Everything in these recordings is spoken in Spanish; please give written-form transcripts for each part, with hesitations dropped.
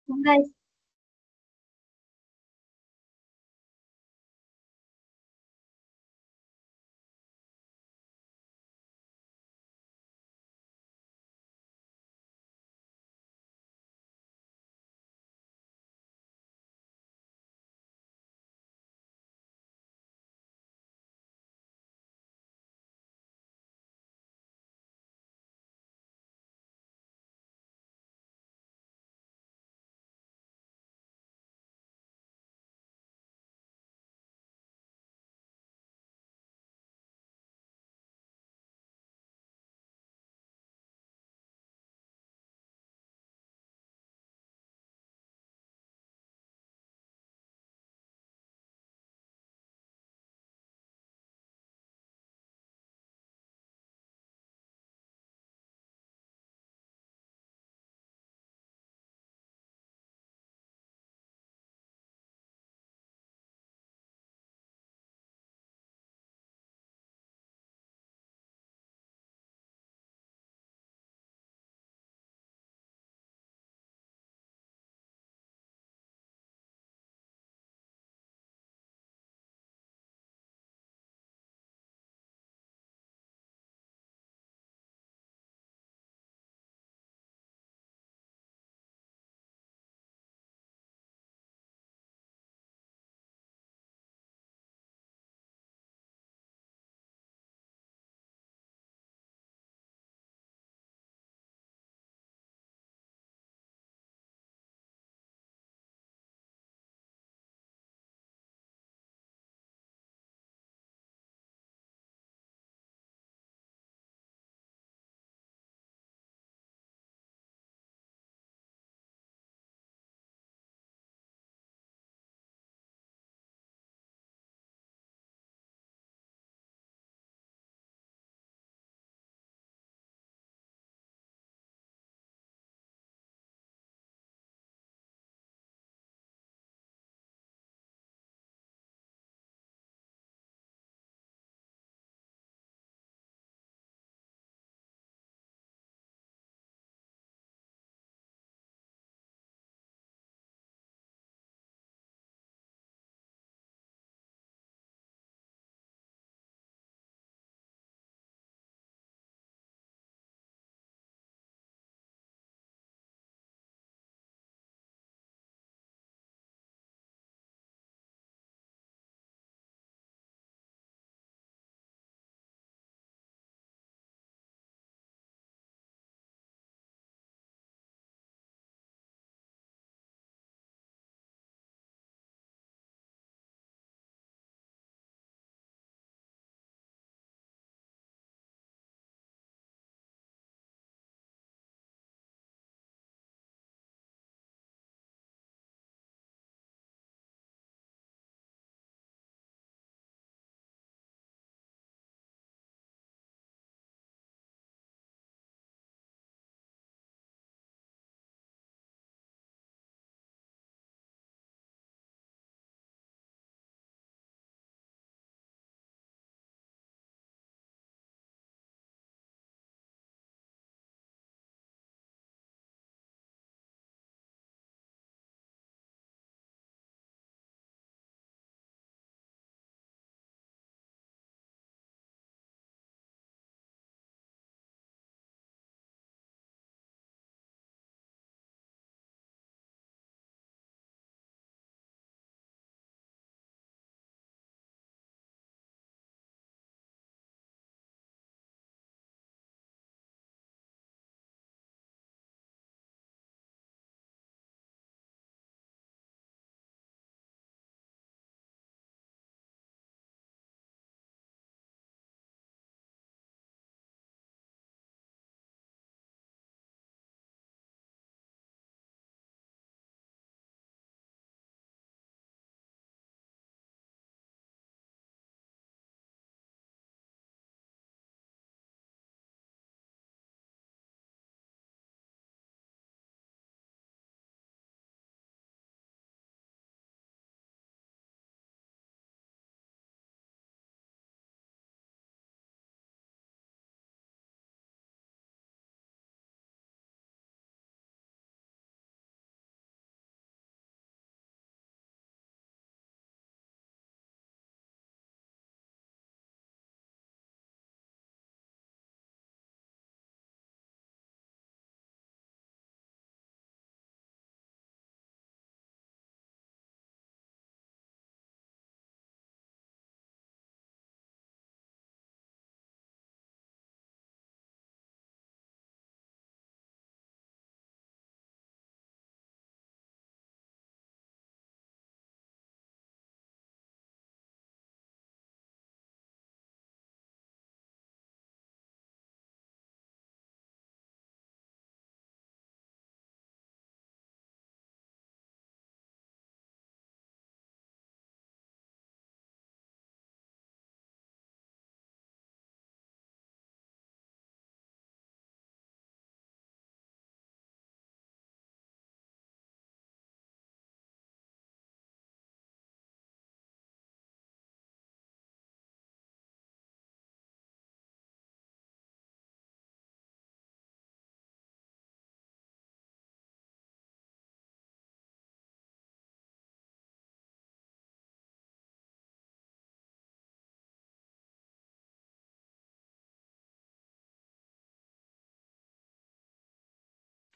Bye.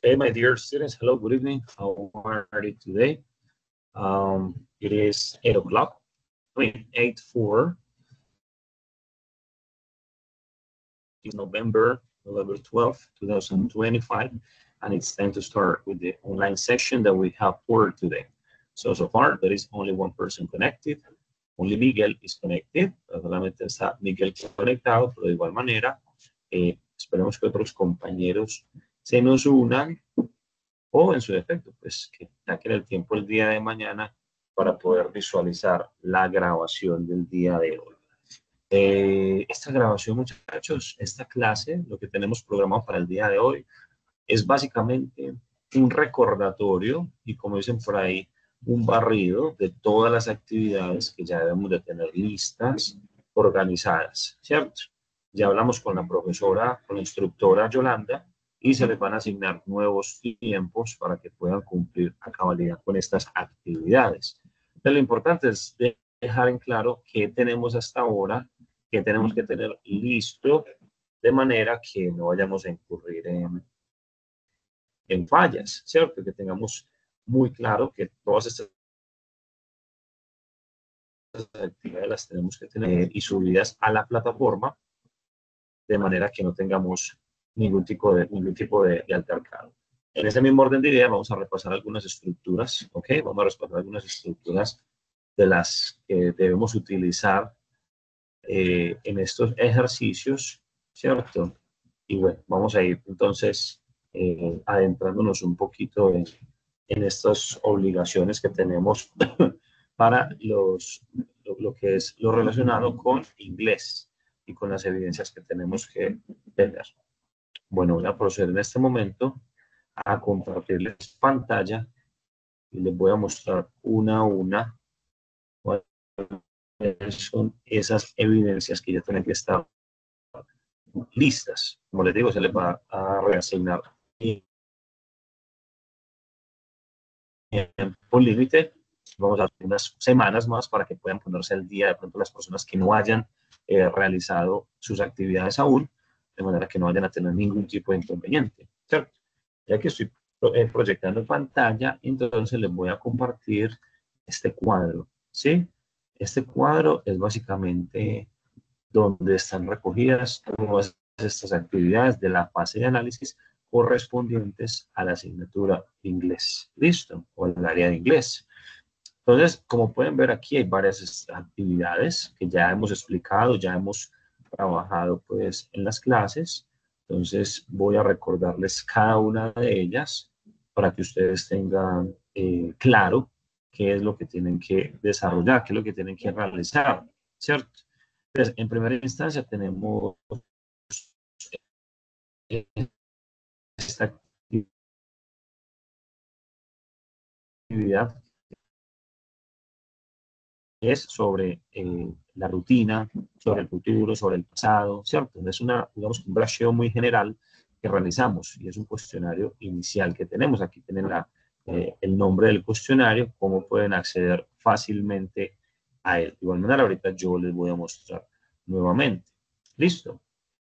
Hey, my dear students, hello, good evening. How are you today? It is 8 o'clock, 8/4, is November 12th, 2025, and it's time to start with the online section that we have for today. So far, there is only one person connected. Only Miguel is connected. Solamente está Miguel conectado, pero de igual manera, esperemos que otros compañeros se nos unan o en su defecto, pues que saquen el tiempo el día de mañana para poder visualizar la grabación del día de hoy. Esta grabación, muchachos, esta clase, lo que tenemos programado para el día de hoy, es básicamente un recordatorio y, como dicen por ahí, un barrido de todas las actividades que ya debemos de tener listas, organizadas, ¿cierto? Ya hablamos con la profesora, con la instructora Yolanda, y se les van a asignar nuevos tiempos para que puedan cumplir a cabalidad con estas actividades. Pero lo importante es dejar en claro qué tenemos hasta ahora, qué tenemos que tener listo, de manera que no vayamos a incurrir en fallas, ¿cierto? Que tengamos muy claro que todas estas actividades las tenemos que tener y subidas a la plataforma, de manera que no tengamos ningún tipo de altercado. En ese mismo orden de ideas vamos a repasar algunas estructuras, ¿ok? Vamos a repasar algunas estructuras de las que debemos utilizar en estos ejercicios, ¿cierto? Y bueno, vamos a ir entonces adentrándonos un poquito en estas obligaciones que tenemos para lo que es lo relacionado con inglés y con las evidencias que tenemos que tener. Bueno, voy a proceder en este momento a compartirles pantalla y les voy a mostrar una a una cuáles son esas evidencias que ya tienen que estar listas. Como les digo, se les va a reasignar tiempo límite. Vamos a dar unas semanas más para que puedan ponerse al día de pronto las personas que no hayan realizado sus actividades aún, de manera que no vayan a tener ningún tipo de inconveniente, ¿cierto? Ya que estoy proyectando en pantalla, entonces les voy a compartir este cuadro, ¿sí? Este cuadro es básicamente donde están recogidas todas estas actividades de la fase de análisis correspondientes a la asignatura de inglés. ¿Listo? O al área de inglés. Entonces, como pueden ver aquí, hay varias actividades que ya hemos explicado, ya hemos trabajado pues en las clases. Entonces, voy a recordarles cada una de ellas para que ustedes tengan claro qué es lo que tienen que desarrollar, qué es lo que tienen que realizar, ¿cierto? Entonces, en primera instancia tenemos esta actividad que es sobre la rutina, sobre el futuro, sobre el pasado, ¿cierto? Es una, digamos, un brasheo muy general que realizamos y es un cuestionario inicial que tenemos. Aquí tienen el nombre del cuestionario, cómo pueden acceder fácilmente a él. De igual manera, ahorita yo les voy a mostrar nuevamente. ¿Listo?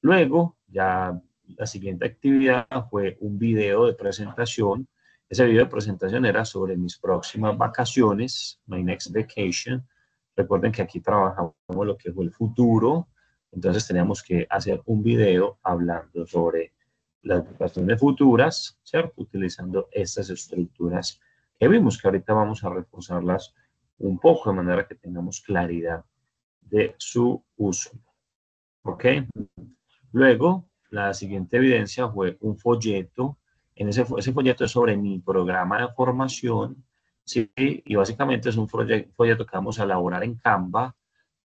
Luego, ya la siguiente actividad fue un video de presentación. Ese video de presentación era sobre mis próximas vacaciones, my next vacation. Recuerden que aquí trabajamos lo que fue el futuro, entonces teníamos que hacer un video hablando sobre las vacaciones futuras, ¿cierto? Utilizando estas estructuras que vimos, que ahorita vamos a reforzarlas un poco de manera que tengamos claridad de su uso. ¿Ok? Luego, la siguiente evidencia fue un folleto. Ese folleto es sobre mi programa de formación, ¿sí? Y básicamente es un folleto que vamos a elaborar en Canva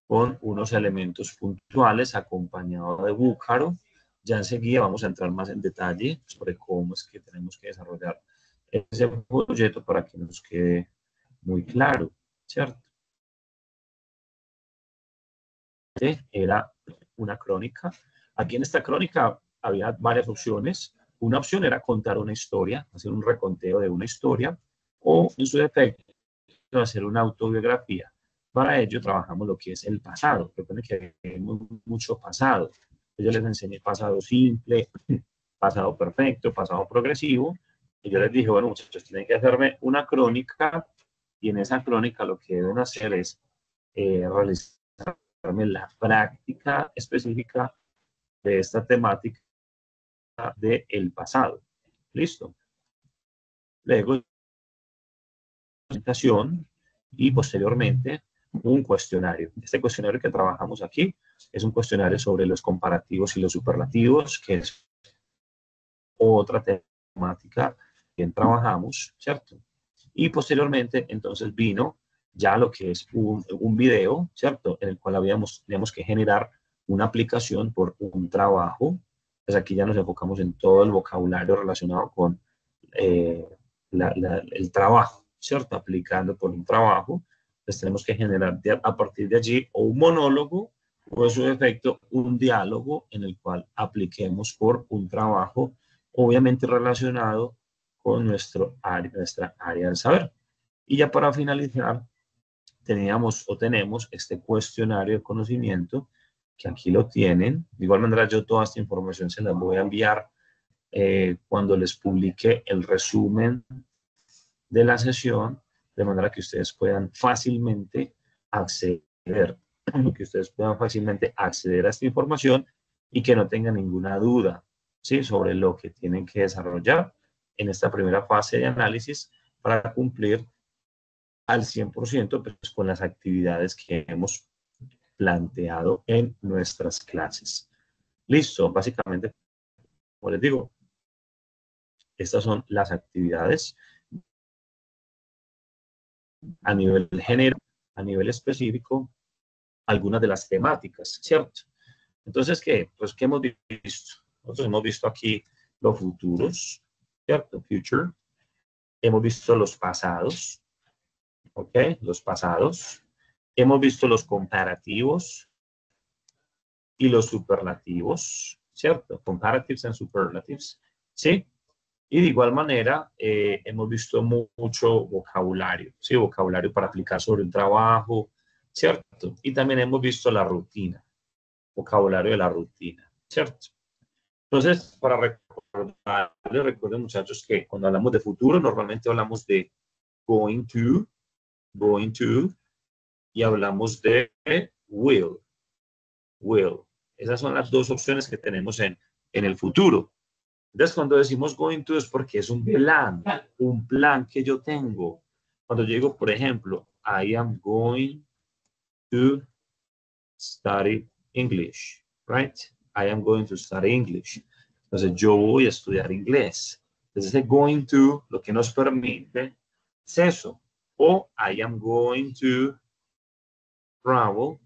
con unos elementos puntuales acompañado de Búcaro. Ya enseguida vamos a entrar más en detalle sobre cómo es que tenemos que desarrollar ese folleto para que nos quede muy claro, ¿cierto? Era una crónica. Aquí en esta crónica había varias opciones. Una opción era contar una historia, hacer un reconteo de una historia, o en su defecto, hacer una autobiografía. Para ello trabajamos lo que es el pasado. Recuerden que hay mucho pasado. Yo les enseñé pasado simple, pasado perfecto, pasado progresivo, Y yo les dije, bueno, muchachos, tienen que hacerme una crónica y en esa crónica lo que deben hacer es realizarme la práctica específica de esta temática del pasado. ¿Listo? Luego, presentación y posteriormente un cuestionario. Este cuestionario que trabajamos aquí es un cuestionario sobre los comparativos y los superlativos, que es otra temática que trabajamos, ¿cierto? Y posteriormente, entonces vino ya lo que es un video, ¿cierto? En el cual teníamos que generar una aplicación por un trabajo. Pues aquí ya nos enfocamos en todo el vocabulario relacionado con eh, el trabajo, ¿cierto? Aplicando por un trabajo. Pues tenemos que generar a partir de allí o un monólogo o en su efecto un diálogo en el cual apliquemos por un trabajo, obviamente relacionado con nuestra área del saber. Y ya para finalizar, teníamos o tenemos este cuestionario de conocimiento, que aquí lo tienen. De igual manera, yo toda esta información se las voy a enviar cuando les publique el resumen de la sesión, de manera que ustedes puedan fácilmente acceder, que ustedes puedan fácilmente acceder a esta información y que no tengan ninguna duda, ¿sí? Sobre lo que tienen que desarrollar en esta primera fase de análisis para cumplir al 100% pues, con las actividades que hemos planteado en nuestras clases. Listo, básicamente, como les digo, estas son las actividades a nivel general, a nivel específico, algunas de las temáticas, ¿cierto? Entonces, ¿qué? Pues, ¿qué hemos visto? Nosotros hemos visto aquí los futuros, ¿cierto? Future. Hemos visto los pasados, ¿ok? Los pasados. Hemos visto los comparativos y los superlativos, ¿cierto? Comparatives and superlatives, ¿sí? Y de igual manera, hemos visto mucho vocabulario, ¿sí? Vocabulario para aplicar sobre un trabajo, ¿cierto? Y también hemos visto la rutina, vocabulario de la rutina, ¿cierto? Entonces, para recordarles, recuerden muchachos que cuando hablamos de futuro, normalmente hablamos de going to, y hablamos de will, will. Esas son las dos opciones que tenemos en el futuro. Entonces, cuando decimos going to es porque es un plan que yo tengo. Cuando yo digo, por ejemplo, I am going to study English, right? I am going to study English. Entonces, yo voy a estudiar inglés. Entonces, ese going to lo que nos permite es eso. O I am going to travel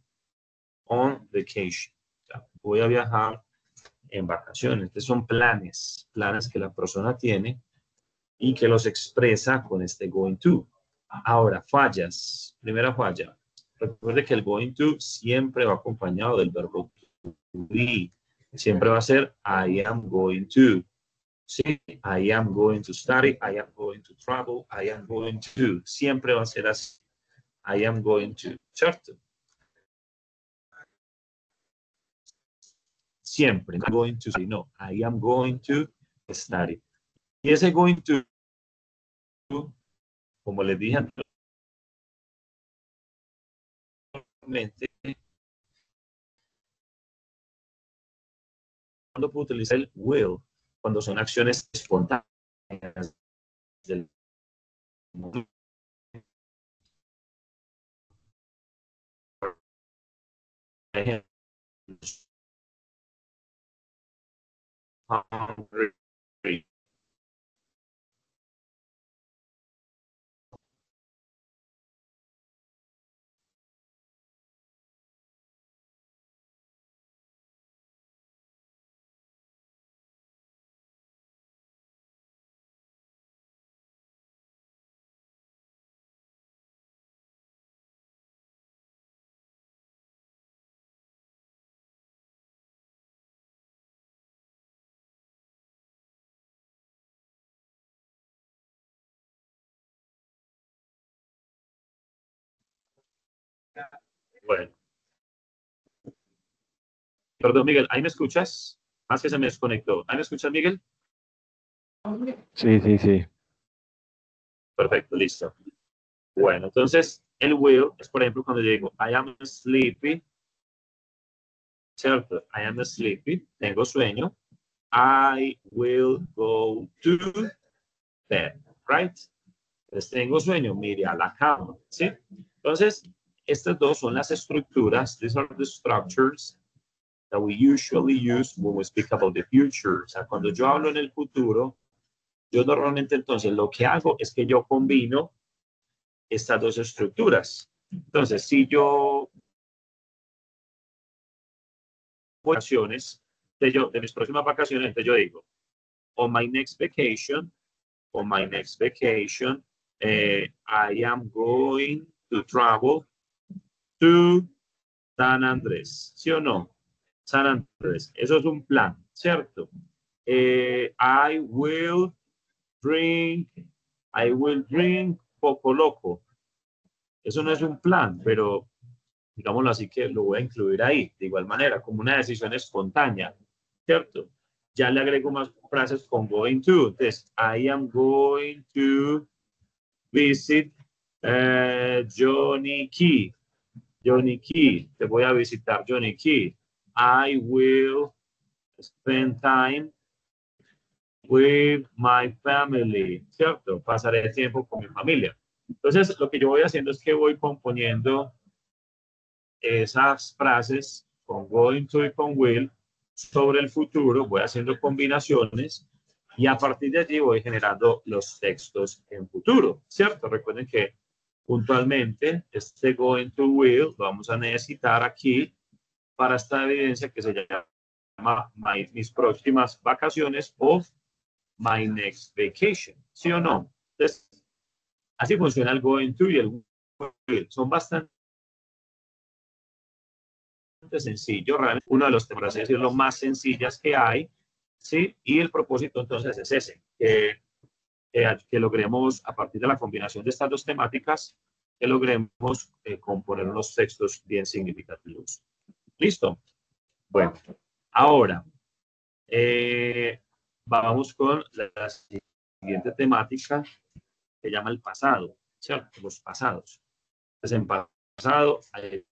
on vacation. O sea, voy a viajar en vacaciones. Estos son planes que la persona tiene y que los expresa con este going to. Ahora, fallas. Primera falla. Recuerde que el going to siempre va acompañado del verbo to be. Siempre va a ser I am going to. Sí, I am going to study, I am going to travel, I am going to. Siempre va a ser así. I am going to. ¿Cierto? Siempre. I'm going to study. No, I am going to study. Y ese going to, como les dije anteriormente, cuando puedo utilizar el will, cuando son acciones espontáneas del mundo. Bueno, perdón, Miguel, ¿ahí me escuchas? Más que se me desconectó. ¿Ahí me escuchas, Miguel? Sí, sí, sí. Perfecto, listo. Bueno, entonces el will es, por ejemplo, cuando yo digo I am sleepy, ¿cierto? I am sleepy, tengo sueño. I will go to bed, right? Entonces tengo sueño, mire a la cama, ¿sí? Entonces, estas dos son las estructuras, these are the structures that we usually use when we speak about the future. O sea, cuando yo hablo en el futuro, yo normalmente entonces lo que hago es que yo combino estas dos estructuras. Entonces, si yo vacaciones, de mis próximas vacaciones, entonces yo digo, on my next vacation, I am going to travel to San Andrés, ¿sí o no? San Andrés, eso es un plan, ¿cierto? I will drink, I will drink Poco Loco. Eso no es un plan, pero digámoslo así que lo voy a incluir ahí, de igual manera, como una decisión espontánea, ¿cierto? Ya le agrego más frases con going to. Entonces, I am going to visit Johnny Key. Johnny Key, te voy a visitar Johnny Key. I will spend time with my family, ¿cierto? Pasaré tiempo con mi familia. Entonces, lo que yo voy haciendo es que voy componiendo esas frases con going to y con will sobre el futuro, voy haciendo combinaciones y a partir de allí voy generando los textos en futuro, ¿cierto? Recuerden que puntualmente este going to will lo vamos a necesitar aquí para esta evidencia que se llama mis próximas vacaciones o my next vacation, ¿sí o no? Entonces, así funciona el going to y el will. Son bastante sencillo, realmente uno de los temas, es lo más sencillas que hay, ¿sí? Y el propósito entonces es ese, que logremos a partir de la combinación de estas dos temáticas, que logremos componer unos textos bien significativos. ¿Listo? Bueno, ahora vamos con la siguiente temática que llama el pasado, ¿cierto? Los pasados. Entonces, en pasado hay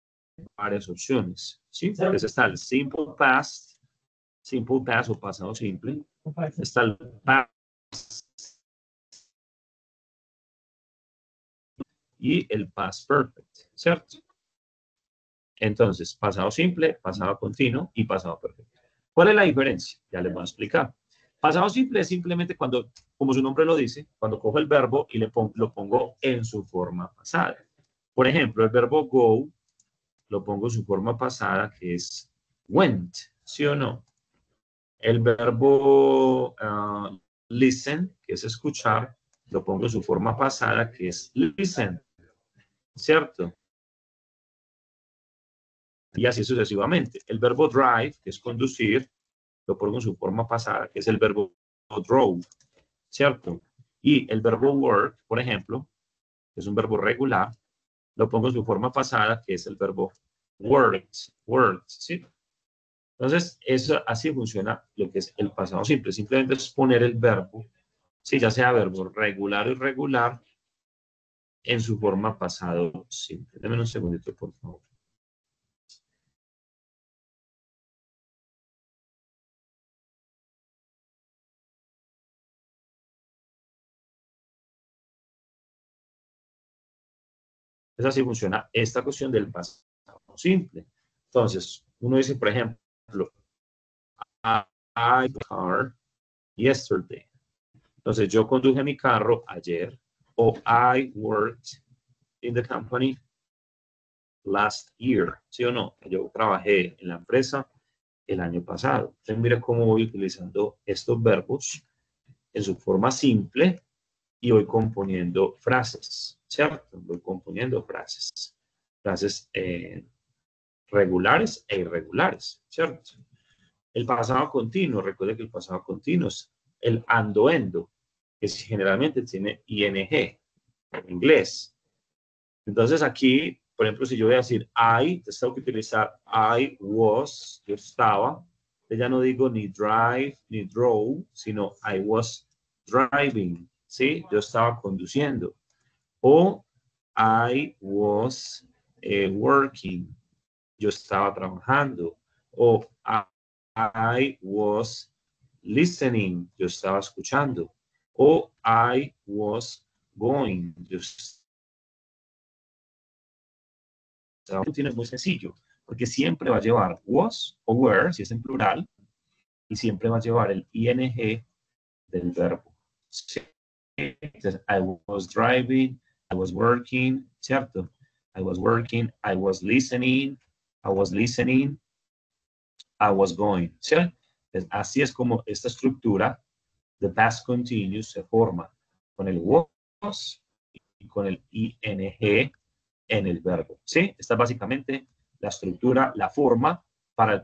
varias opciones, ¿sí? Entonces está el simple past o pasado simple. Está el past y el past perfect, ¿cierto? Entonces, pasado simple, pasado continuo y pasado perfecto. ¿Cuál es la diferencia? Ya les voy a explicar. Pasado simple es simplemente cuando, como su nombre lo dice, cuando cojo el verbo y lo pongo en su forma pasada. Por ejemplo, el verbo go lo pongo en su forma pasada, que es went, ¿sí o no? El verbo listen, que es escuchar, lo pongo en su forma pasada, que es listen, ¿cierto? Y así sucesivamente. El verbo drive, que es conducir, lo pongo en su forma pasada, que es el verbo drove, ¿cierto? Y el verbo work, por ejemplo, que es un verbo regular, lo pongo en su forma pasada, que es el verbo worked, ¿sí? Entonces, eso, así funciona lo que es el pasado simple. Simplemente es poner el verbo, sí, ya sea verbo regular o irregular, en su forma pasado simple. Deme un segundito, por favor. Es así funciona esta cuestión del pasado simple. Entonces, uno dice, por ejemplo, I car yesterday. Entonces, yo conduje mi carro ayer. O I worked in the company last year. ¿Sí o no? Yo trabajé en la empresa el año pasado. Entonces, mire cómo voy utilizando estos verbos en su forma simple y voy componiendo frases, ¿cierto? Voy componiendo frases. Frases regulares e irregulares, ¿cierto? El pasado continuo, recuerde que el pasado continuo es el ando-endo, que generalmente tiene ing en inglés. Entonces aquí, por ejemplo, si yo voy a decir I, tengo que utilizar I was, yo estaba, ya no digo ni drive ni drove, sino I was driving, ¿sí? Yo estaba conduciendo. O I was working. Yo estaba trabajando. O I was listening. Yo estaba escuchando. O I was going. Yo estaba. Es muy sencillo, porque siempre va a llevar was o were, si es en plural, y siempre va a llevar el ing del verbo. Sí. Entonces, I was driving, I was working, ¿cierto? I was working, I was listening, I was going, ¿sí? Entonces, así es como esta estructura de past continuous se forma con el was y con el ing en el verbo, ¿sí? Esta es básicamente la estructura, la forma para el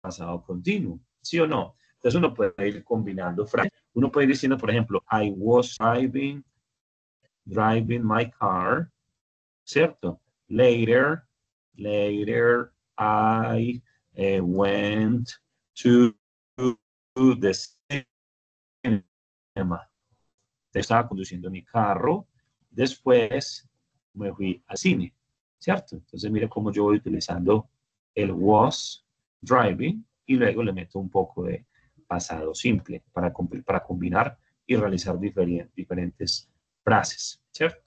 pasado continuo, ¿sí o no? Entonces uno puede ir combinando frases. Uno puede ir diciendo, por ejemplo, I was driving my car, ¿cierto? Later I went to the cinema. Estaba conduciendo mi carro, después me fui al cine, ¿cierto? Entonces mire cómo yo voy utilizando el was driving y luego le meto un poco de pasado simple para combinar y realizar diferentes frases, ¿cierto?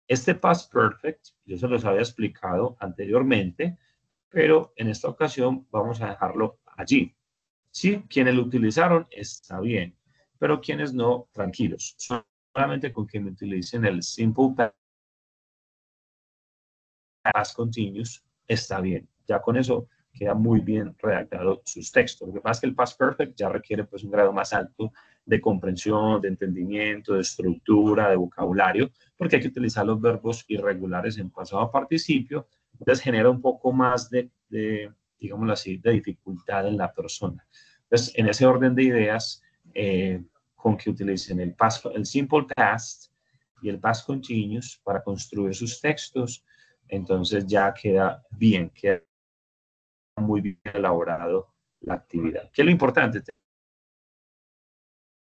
Este past perfect, yo se los había explicado anteriormente, pero en esta ocasión vamos a dejarlo allí. Sí, quienes lo utilizaron está bien, pero quienes no, tranquilos. Solamente con que me utilicen el simple past continuous está bien. Ya con eso queda muy bien redactado sus textos. Lo que pasa es que el past perfect ya requiere pues un grado más alto de comprensión, de entendimiento, de estructura, de vocabulario, porque hay que utilizar los verbos irregulares en pasado participio. Entonces genera un poco más de digámoslo así, de dificultad en la persona. Entonces, en ese orden de ideas, con que utilicen el simple past y el past continuous para construir sus textos, entonces ya queda bien, queda muy bien elaborado la actividad. ¿Qué es lo importante?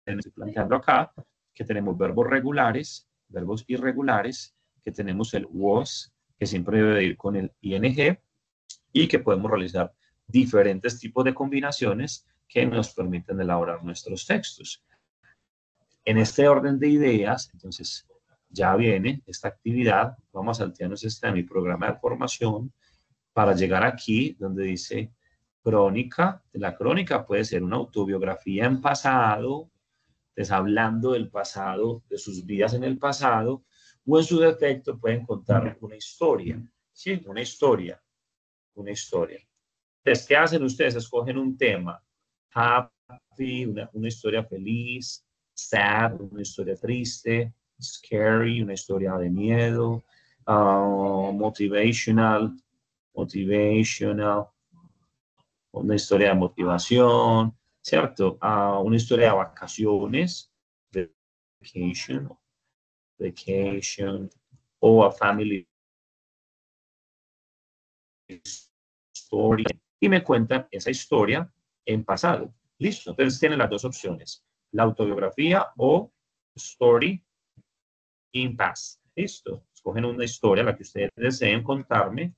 Estoy planteando acá que tenemos verbos regulares, verbos irregulares, que tenemos el was, que siempre debe ir con el ing, y que podemos realizar diferentes tipos de combinaciones que nos permiten elaborar nuestros textos. En este orden de ideas, entonces, ya viene esta actividad. Vamos a saltearnos mi programa de formación para llegar aquí donde dice crónica. La crónica puede ser una autobiografía en pasado, pues hablando del pasado, de sus vidas en el pasado, o en su defecto pueden contar una historia. Sí, una historia. Entonces, ¿qué hacen ustedes? Escogen un tema. Happy, una historia feliz. Sad, una historia triste. Scary, una historia de miedo. Motivational, una historia de motivación, ¿cierto? Una historia de vacaciones, vacation, o a family story, y me cuentan esa historia en pasado. Listo. Entonces tienen las dos opciones, la autobiografía o story in past. Listo. Escogen una historia, la que ustedes deseen contarme,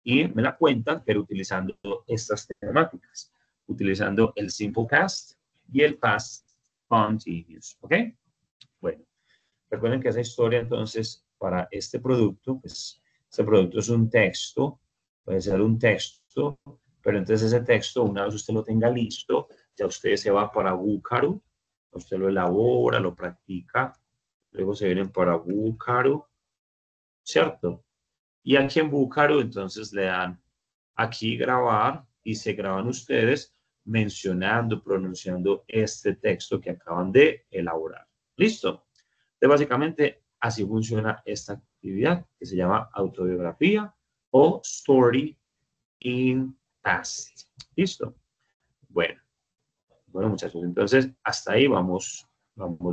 y me la cuentan, pero utilizando estas temáticas, utilizando el simple past y el past continuous. ¿Ok? Bueno, recuerden que esa historia, entonces, para este producto, pues, este producto es un texto, puede ser un texto, pero entonces ese texto, una vez usted lo tenga listo, ya usted se va para Búcaro, usted lo elabora, lo practica, luego se vienen para Búcaro, ¿cierto? Y aquí en Búcaro, entonces le dan aquí grabar y se graban ustedes mencionando, pronunciando este texto que acaban de elaborar. ¿Listo? Entonces, básicamente, así funciona esta actividad que se llama autobiografía o story in past. ¿Listo? Bueno, muchachos, entonces hasta ahí vamos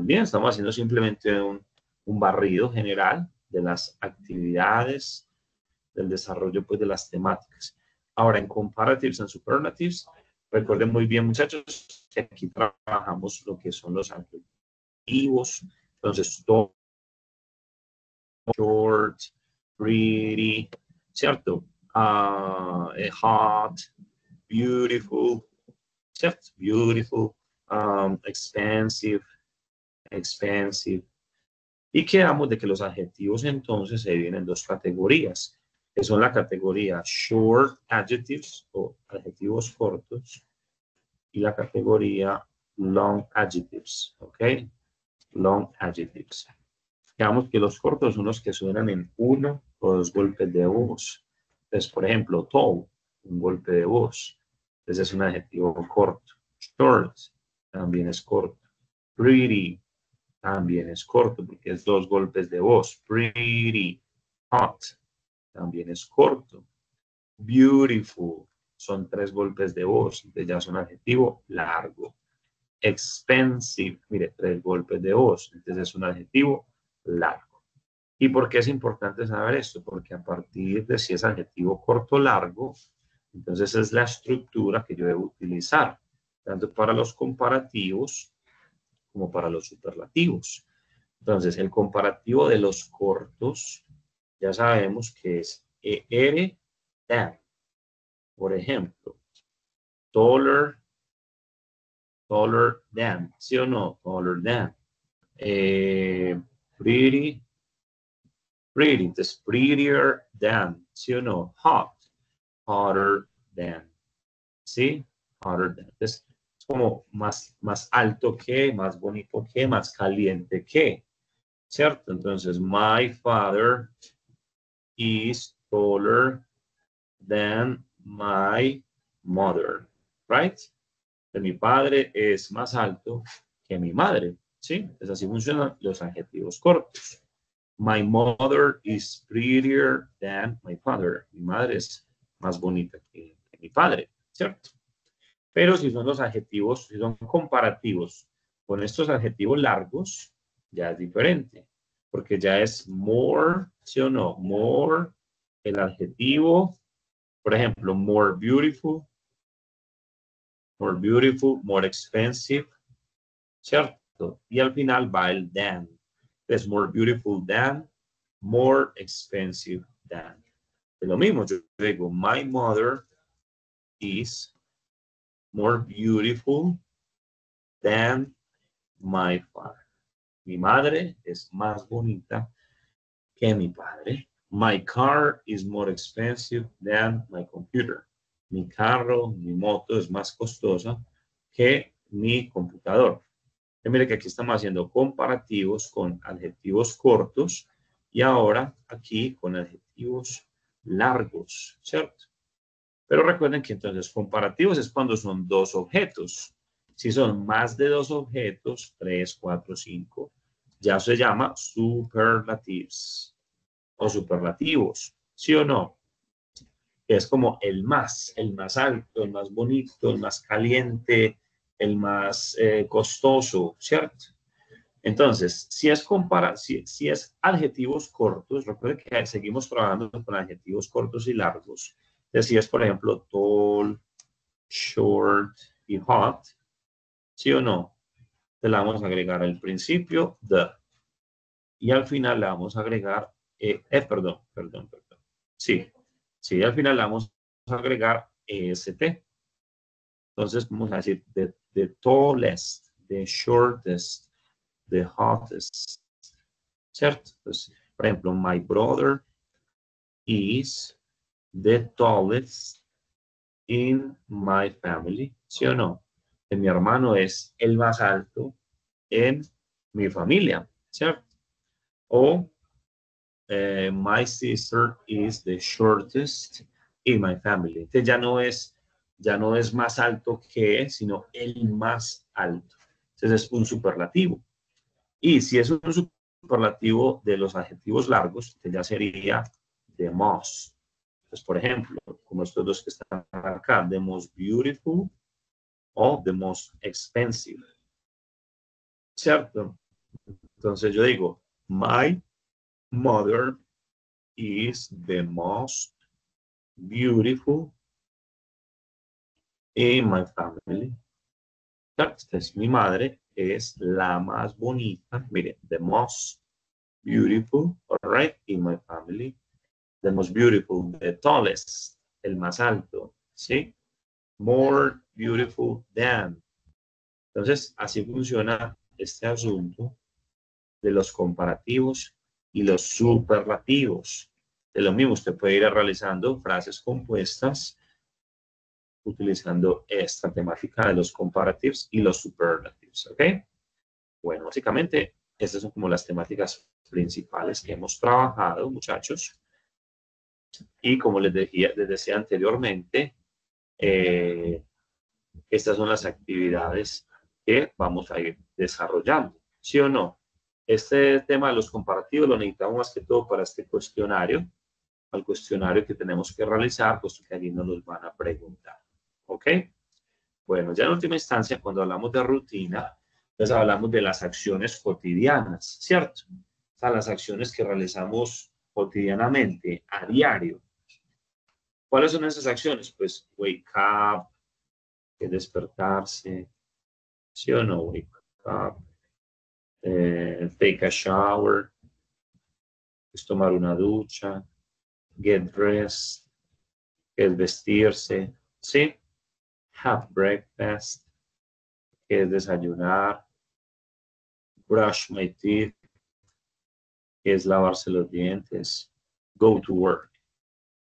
bien. Estamos haciendo simplemente un barrido general de las actividades, del desarrollo pues, de las temáticas. Ahora, en comparatives and superlatives, Recuerden muy bien, muchachos, que aquí trabajamos lo que son los adjetivos. Entonces, tall, short, pretty, ¿cierto? Hot, beautiful, ¿cierto? Beautiful, expensive, expensive. Y quedamos de que los adjetivos entonces se dividen en dos categorías, que son la categoría short adjectives o adjetivos cortos y la categoría long adjectives, ¿ok? Long adjectives. Digamos que los cortos son los que suenan en uno o dos golpes de voz. Entonces, por ejemplo, tall, un golpe de voz. Entonces es un adjetivo corto. Short, también es corto. Pretty, también es corto porque es dos golpes de voz. Pretty. Hot, también es corto. Beautiful, son tres golpes de voz. Entonces ya es un adjetivo largo. Expensive, mire, tres golpes de voz. Entonces es un adjetivo largo. ¿Y por qué es importante saber esto? Porque a partir de si es adjetivo corto o largo, entonces es la estructura que yo debo utilizar, tanto para los comparativos como para los superlativos. Entonces, el comparativo de los cortos, ya sabemos que es ER, than. Por ejemplo, taller, taller than, ¿sí o no? Taller than. Pretty, pretty, entonces prettier than, ¿sí o no? Hot, hotter than, ¿sí? Hotter than. Entonces, es como más alto que, más bonito que, más caliente que, ¿cierto? Entonces, my father is taller than my mother, right? De mi padre es más alto que mi madre, ¿sí? Entonces así funcionan los adjetivos cortos. My mother is prettier than my father. Mi madre es más bonita que mi padre, ¿cierto? Pero si son los adjetivos, si son comparativos con estos adjetivos largos, ya es diferente, porque ya es more, ¿sí o no? More, el adjetivo, por ejemplo, more beautiful, more expensive, ¿cierto? Y al final va el than. Es more beautiful than, more expensive than. Es lo mismo, yo digo, my mother is more beautiful than my father. Mi madre es más bonita que mi padre. My car is more expensive than my computer. Mi carro, mi moto es más costosa que mi computador. Y mire que aquí estamos haciendo comparativos con adjetivos cortos y ahora aquí con adjetivos largos, ¿cierto? Pero recuerden que entonces comparativos es cuando son dos objetos. Si son más de dos objetos, 3, 4, 5, ya se llama superlatives o superlativos, ¿sí o no? Es como el más alto, el más bonito, el más caliente, el más costoso, ¿cierto? Entonces, si es adjetivos cortos, recuerden que seguimos trabajando con adjetivos cortos y largos. Si es, por ejemplo, tall, short y hot, ¿sí o no? Le vamos a agregar al principio the. Y al final le vamos a agregar, perdón. Sí, sí, al final le vamos a agregar est. Entonces, vamos a decir the tallest, the shortest, the hottest, ¿cierto? Entonces, por ejemplo, my brother is the tallest in my family, ¿sí o no? Mi hermano es el más alto en mi familia, ¿cierto? O my sister is the shortest in my family. Entonces ya no es más alto que, sino el más alto. Entonces es un superlativo. Y si es un superlativo de los adjetivos largos, que ya sería the most. Entonces, por ejemplo, como estos dos que están acá, the most beautiful o the most expensive. ¿Cierto? Entonces yo digo, my mother is the most beautiful in my family. Esta es mi madre, es la más bonita. Mire, the most beautiful, all right, in my family. The most beautiful, the tallest, el más alto, ¿sí? More beautiful than. Entonces, así funciona este asunto de los comparativos y los superlativos. De lo mismo, usted puede ir realizando frases compuestas utilizando esta temática de los comparatives y los superlatives, ¿ok? Bueno, básicamente, estas son como las temáticas principales que hemos trabajado, muchachos. Y como les decía anteriormente, estas son las actividades que vamos a ir desarrollando, ¿sí o no? Este tema de los comparativos lo necesitamos más que todo para este cuestionario, al cuestionario que tenemos que realizar, puesto que allí nos los van a preguntar, ¿ok? Bueno, ya en última instancia, cuando hablamos de rutina, entonces hablamos de las acciones cotidianas, ¿cierto? O sea, las acciones que realizamos cotidianamente, a diario. ¿Cuáles son esas acciones? Pues wake up, despertarse, ¿sí o no? Wake up, take a shower, es tomar una ducha, get dressed, es vestirse, ¿sí? Have breakfast, que es desayunar, brush my teeth, que es lavarse los dientes, go to work,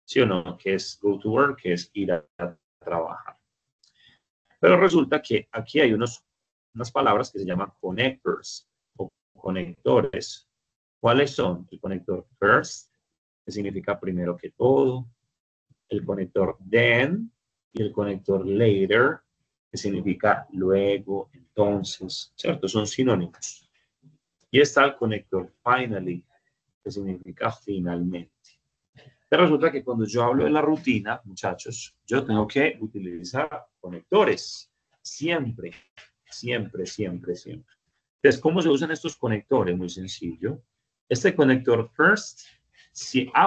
¿sí o no? Que es go to work, que es ir a trabajar. Pero resulta que aquí hay unas palabras que se llaman connectors o conectores. ¿Cuáles son? El conector first, que significa primero que todo, el conector then y el conector later, que significa luego, entonces, ¿cierto? Son sinónimos. Y está el conector finally, que significa finalmente. Pero resulta que cuando yo hablo de la rutina, muchachos, yo tengo que utilizar conectores. Siempre, siempre, siempre, siempre. Entonces, ¿cómo se usan estos conectores? Muy sencillo. Este conector first,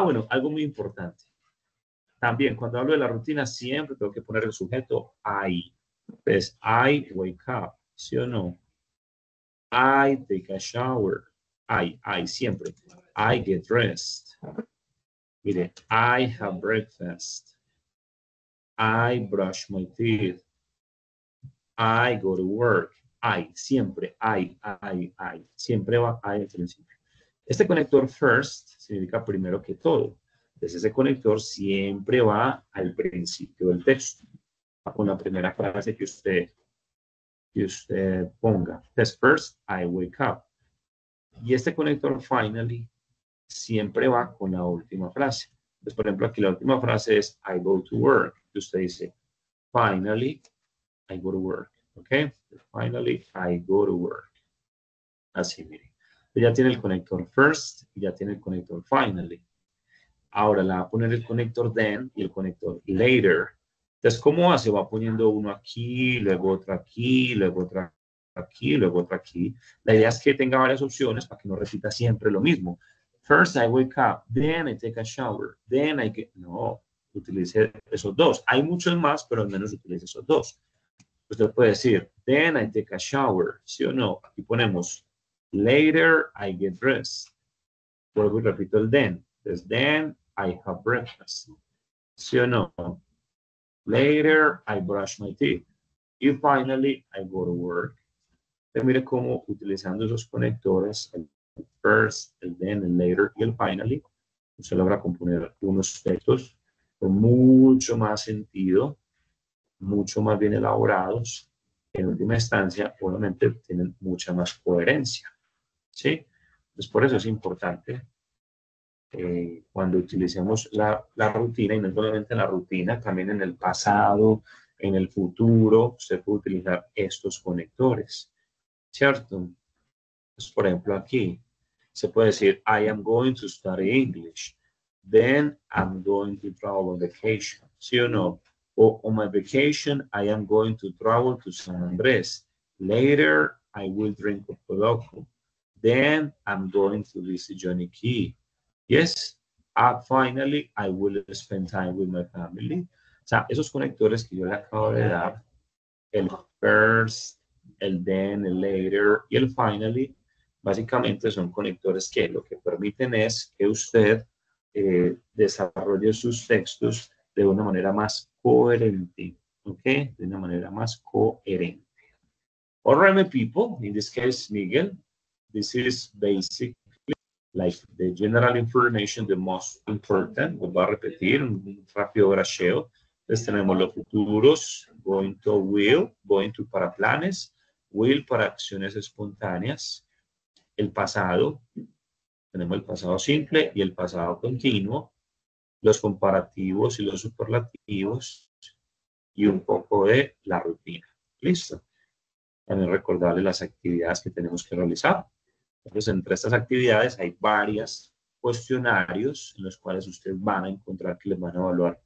bueno, algo muy importante. También, cuando hablo de la rutina, siempre tengo que poner el sujeto I. Entonces, I wake up, ¿sí o no? I take a shower. I, siempre. I get dressed. Mire, I have breakfast. I brush my teeth. I go to work. I, siempre. I. Siempre va I al principio. Este conector first significa primero que todo. Entonces ese conector siempre va al principio del texto, con la primera frase que usted ponga. Entonces, first, I wake up. Y este conector finally siempre va con la última frase. Entonces, por ejemplo, aquí la última frase es I go to work. Y usted dice, finally, I go to work. ¿Ok? Finally, I go to work. Así, mire. Ya tiene el conector first y ya tiene el conector finally. Ahora la va a poner el conector then y el conector later. Entonces, ¿cómo hace? Va poniendo uno aquí, luego otro aquí, luego otro aquí, luego otro aquí. La idea es que tenga varias opciones para que no repita siempre lo mismo. First I wake up, then I take a shower, then I get... No, utilice esos dos. Hay muchos más, pero al menos utilice esos dos. Usted puede decir, then I take a shower, ¿sí o no? Aquí ponemos, later I get dressed. Luego repito el then. Entonces, then I have breakfast. ¿Sí o no? Later, I brush my teeth. Y finally, I go to work. Entonces, mire cómo utilizando esos conectores, el first, el then, el later y el finally, se logra componer unos textos con mucho más sentido, mucho más bien elaborados. En última instancia, obviamente, tienen mucha más coherencia. ¿Sí? Entonces, por eso es importante cuando utilicemos la rutina, y no solamente en la rutina, también en el pasado, en el futuro, se puede utilizar estos conectores, ¿cierto? Entonces, por ejemplo, aquí se puede decir, I am going to study English, then I'm going to travel on vacation, ¿sí o no? O on my vacation, I am going to travel to San Andrés. Later, I will drink a loco. Then I'm going to visit Johnny Key. Yes, finally, I will spend time with my family. O sea, esos conectores que yo le acabo de dar, el first, el then, el later y el finally, básicamente son conectores que lo que permiten es que usted desarrolle sus textos de una manera más coherente, ¿ok? De una manera más coherente. All right, my people, in this case, Miguel, this is basically like the general information, the most important. Lo voy a repetir, un rápido bracheo. Entonces tenemos los futuros, going to will, going to para planes, will para acciones espontáneas, el pasado, tenemos el pasado simple y el pasado continuo, los comparativos y los superlativos y un poco de la rutina. ¿Listo? También recordarles las actividades que tenemos que realizar. Entonces, entre estas actividades hay varios cuestionarios en los cuales ustedes van a encontrar que les van a evaluar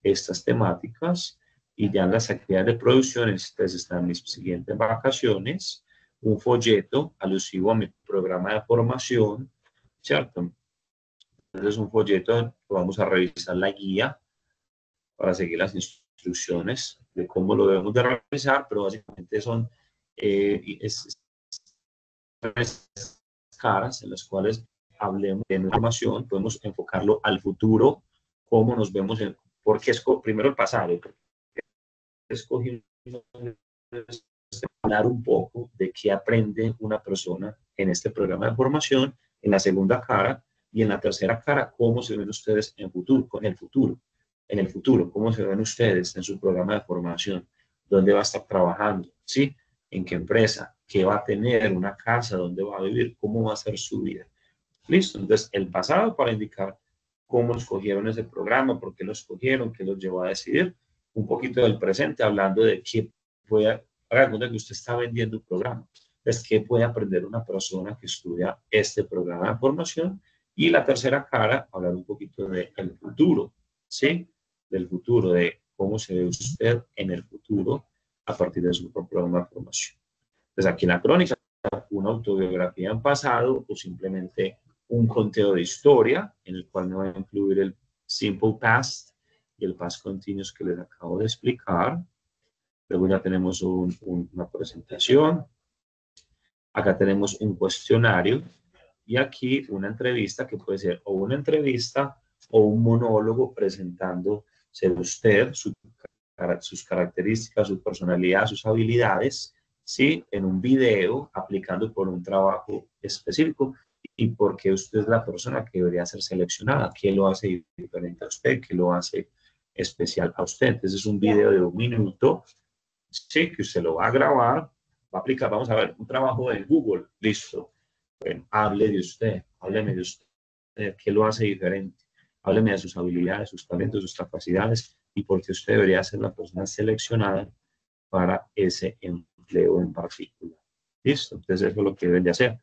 estas temáticas, y ya en las actividades de producción, entonces están mis siguientes vacaciones, un folleto alusivo a mi programa de formación, ¿cierto? Entonces, un folleto, vamos a revisar la guía para seguir las instrucciones de cómo lo debemos de realizar, pero básicamente son caras en las cuales hablemos de información, podemos enfocarlo al futuro, cómo nos vemos, porque primero el pasado, escogimos hablar un poco de qué aprende una persona en este programa de formación, en la segunda cara, y en la tercera cara, cómo se ven ustedes en el futuro, cómo se ven ustedes en su programa de formación, dónde va a estar trabajando, ¿sí? En qué empresa, qué va a tener, una casa, dónde va a vivir, cómo va a ser su vida. Listo, entonces el pasado para indicar cómo escogieron ese programa, por qué lo escogieron, qué los llevó a decidir, un poquito del presente, hablando de qué puede, haga cuenta que usted está vendiendo un programa, entonces qué puede aprender una persona que estudia este programa de formación, y la tercera cara, hablar un poquito del futuro, ¿sí? Del futuro, de cómo se ve usted en el futuro a partir de su programa de formación. Entonces aquí en la crónica, una autobiografía en pasado o simplemente un conteo de historia en el cual me va a incluir el simple past y el past continuous que les acabo de explicar. Luego ya tenemos una presentación. Acá tenemos un cuestionario y aquí una entrevista que puede ser o una entrevista o un monólogo presentándose usted, sus características, su personalidad, sus habilidades, ¿sí? En un video, aplicando por un trabajo específico y por qué usted es la persona que debería ser seleccionada, qué lo hace diferente a usted, qué lo hace especial a usted. Entonces es un video de 1 minuto, sí, que usted lo va a grabar, va a aplicar, vamos a ver, un trabajo de Google, listo. Bueno, hable de usted, hábleme de usted, qué lo hace diferente, hábleme de sus habilidades, sus talentos, sus capacidades y por qué usted debería ser la persona seleccionada para ese empleo en particular. Listo, entonces eso es lo que deben de hacer.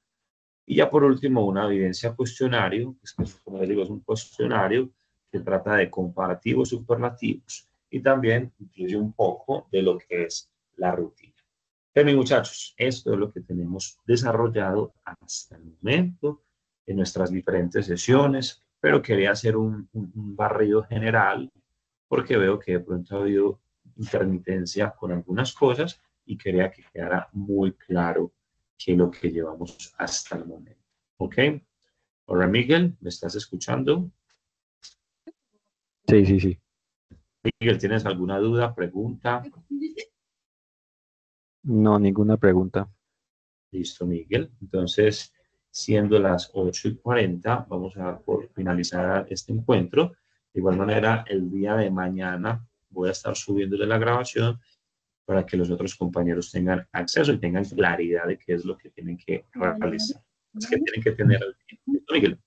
Y ya por último, una evidencia cuestionario, que como les digo, es un cuestionario que trata de comparativos superlativos y también incluye un poco de lo que es la rutina. Pero mis muchachos, esto es lo que tenemos desarrollado hasta el momento en nuestras diferentes sesiones, pero quería hacer un barrido general porque veo que de pronto ha habido intermitencia con algunas cosas y quería que quedara muy claro qué es lo que llevamos hasta el momento. ¿Ok? Ahora, Miguel, ¿me estás escuchando? Sí, sí, sí. Miguel, ¿tienes alguna duda, pregunta? No, ninguna pregunta. Listo, Miguel. Entonces, siendo las 8:40, vamos a por finalizar este encuentro. De igual manera, el día de mañana voy a estar subiéndole la grabación para que los otros compañeros tengan acceso y tengan claridad de qué es lo que tienen que realizar. Es que tienen que tener al tiempo. ¿Listo, Miguel?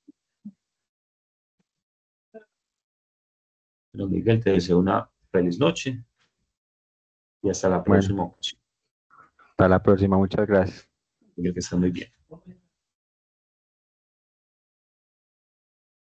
Bueno, Miguel, te deseo una feliz noche y hasta la Bueno, próxima ocasión. hasta la próxima. Muchas gracias. Miguel, que estés muy bien.